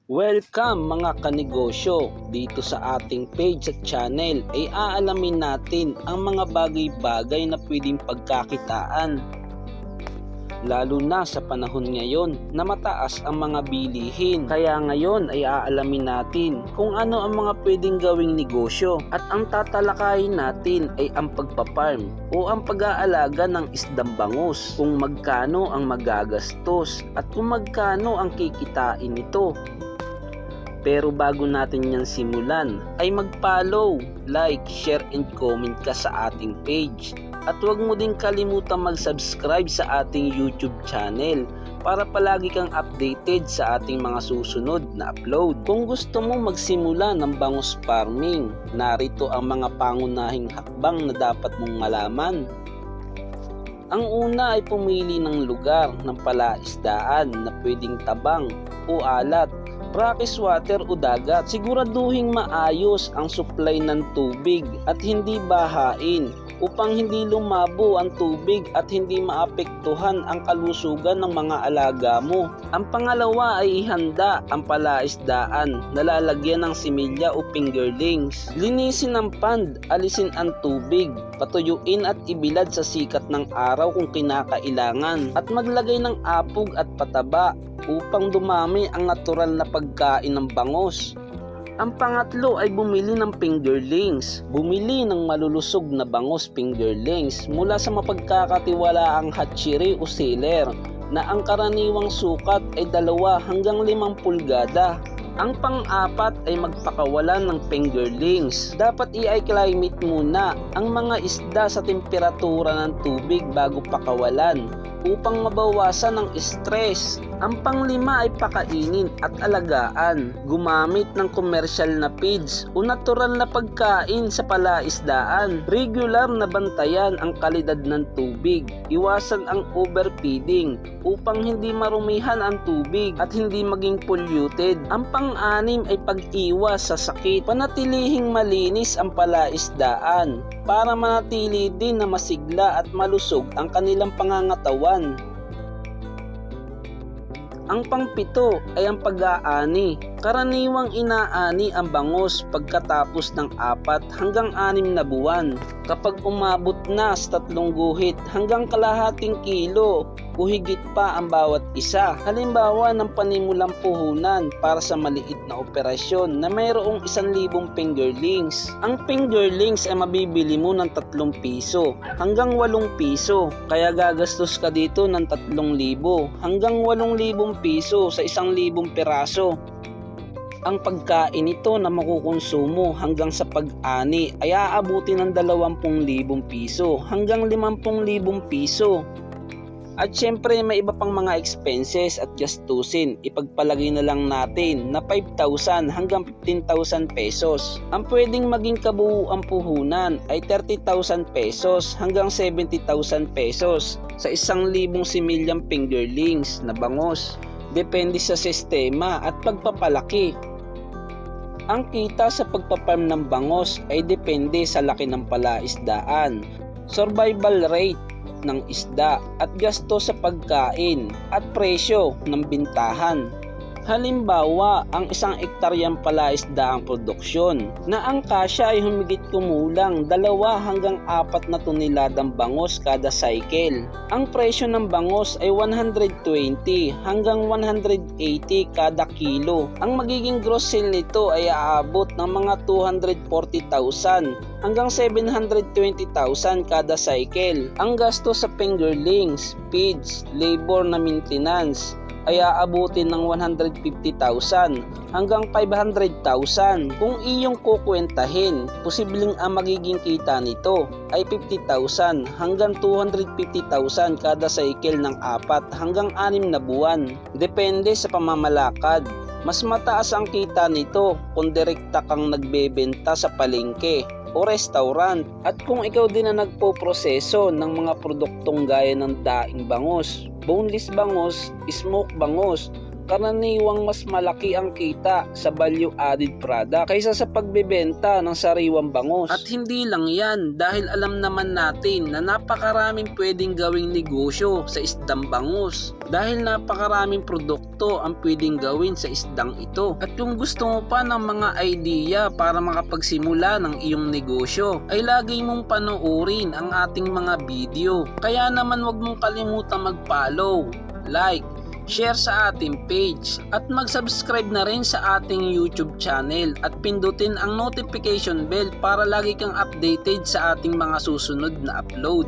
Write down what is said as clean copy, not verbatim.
Welcome mga kanegosyo! Dito sa ating page at channel ay aalamin natin ang mga bagay-bagay na pwedeng pagkakitaan. Lalo na sa panahon ngayon na mataas ang mga bilihin. Kaya ngayon ay aalamin natin kung ano ang mga pwedeng gawing negosyo. At ang tatalakayin natin ay ang pagpaparm o ang pag-aalaga ng isdang bangus. Kung magkano ang magagastos at kung magkano ang kikitain nito. Pero bago natin yan simulan, ay mag-follow, like, share, and comment ka sa ating page. At huwag mo din kalimutan mag-subscribe sa ating YouTube channel para palagi kang updated sa ating mga susunod na upload. Kung gusto mo magsimula ng bangus farming, narito ang mga pangunahing hakbang na dapat mong malaman. Ang una ay pumili ng lugar ng palaisdaan na pwedeng tabang o alat, brackish water o dagat. Siguraduhing maayos ang supply ng tubig at hindi bahain upang hindi lumabo ang tubig at hindi maapektuhan ang kalusugan ng mga alaga mo. Ang pangalawa ay ihanda ang palaisdaan na lalagyan ng similya o fingerlings. Linisin ang pond, alisin ang tubig, patuyuin at ibilad sa sikat ng araw kung kinakailangan, at maglagay ng apog at pataba upang dumami ang natural na pagkain ng bangus. Ang pangatlo ay bumili ng fingerlings. Bumili ng malulusog na bangus fingerlings mula sa mapagkakatiwalaang hatchery o seller na ang karaniwang sukat ay 2 hanggang 5 pulgada. Ang pang-apat ay magpakawalan ng fingerlings. Dapat i-climate muna ang mga isda sa temperatura ng tubig bago pakawalan upang mabawasan ang stress. Ang panglima ay pakainin at alagaan. Gumamit ng commercial na feeds o natural na pagkain sa palaisdaan. Regular na bantayan ang kalidad ng tubig. Iwasan ang overfeeding upang hindi marumihan ang tubig at hindi maging polluted. Ang pang-anim ay pag-iwas sa sakit. Panatilihing malinis ang palaisdaan para manatili din na masigla at malusog ang kanilang pangangatawan. Ang pangpito ay ang pag-aani. Karaniwang inaani ang bangus pagkatapos ng 4 hanggang 6 na buwan. Kapag umabot na sa 3 guhit hanggang kalahating kilo o higit pa ang bawat isa. Halimbawa ng panimulang puhunan para sa maliit na operasyon na mayroong 1,000 fingerlings. Ang fingerlings ay mabibili mo ng 3 piso hanggang 8 piso. Kaya gagastos ka dito ng 3,000 hanggang 8,000 piso sa 1,000 piraso. Ang pagkain nito na makukonsumo hanggang sa pag-ani ay aabuti ng 20,000 piso hanggang 50,000 piso. At syempre may iba pang mga expenses at gastusin. Ipagpalagay na lang natin na 5,000 hanggang 15,000 pesos. Ang pwedeng maging kabuuang puhunan ay 30,000 pesos hanggang 70,000 pesos sa 1,000 similyang fingerlings na bangus. Depende sa sistema at pagpapalaki. Ang kita sa pagpaparm ng bangus ay depende sa laki ng palaisdaan, survival rate ng isda at gasto sa pagkain at presyo ng bintahan. Halimbawa, ang 1 ektaryang palaisdaang produksyon na ang kasya ay humigit kumulang 2 hanggang 4 na toneladang bangus kada cycle. Ang presyo ng bangus ay 120 hanggang 180 kada kilo. Ang magiging gross sale nito ay aabot ng mga 240,000 hanggang 720,000 kada cycle. Ang gasto sa fingerlings, feeds, labor na maintenance ay aabutin ng 150,000 hanggang 500,000. Kung iyong kukwentahin, posibleng ang magiging kita nito ay 50,000 hanggang 250,000 kada cycle ng 4 hanggang 6 na buwan. Depende sa pamamalakad. Mas mataas ang kita nito kung direkta kang nagbebenta sa palengke o restaurant at kung ikaw din na nagpoproseso ng mga produktong gaya ng daing bangus, boneless bangus, smoke bangus karaniwang mas malaki ang kita sa value-added product kaysa sa pagbebenta ng sariwang bangus. At hindi lang yan, dahil alam naman natin na napakaraming pwedeng gawing negosyo sa isdang bangus. Dahil napakaraming produkto ang pwedeng gawin sa isdang ito. At kung gusto mo pa ng mga idea para makapagsimula ng iyong negosyo, ay lagi mong panoorin ang ating mga video. Kaya naman huwag mong kalimutang mag-follow, like, share sa ating page at mag-subscribe na rin sa ating YouTube channel at pindutin ang notification bell para lagi kang updated sa ating mga susunod na upload.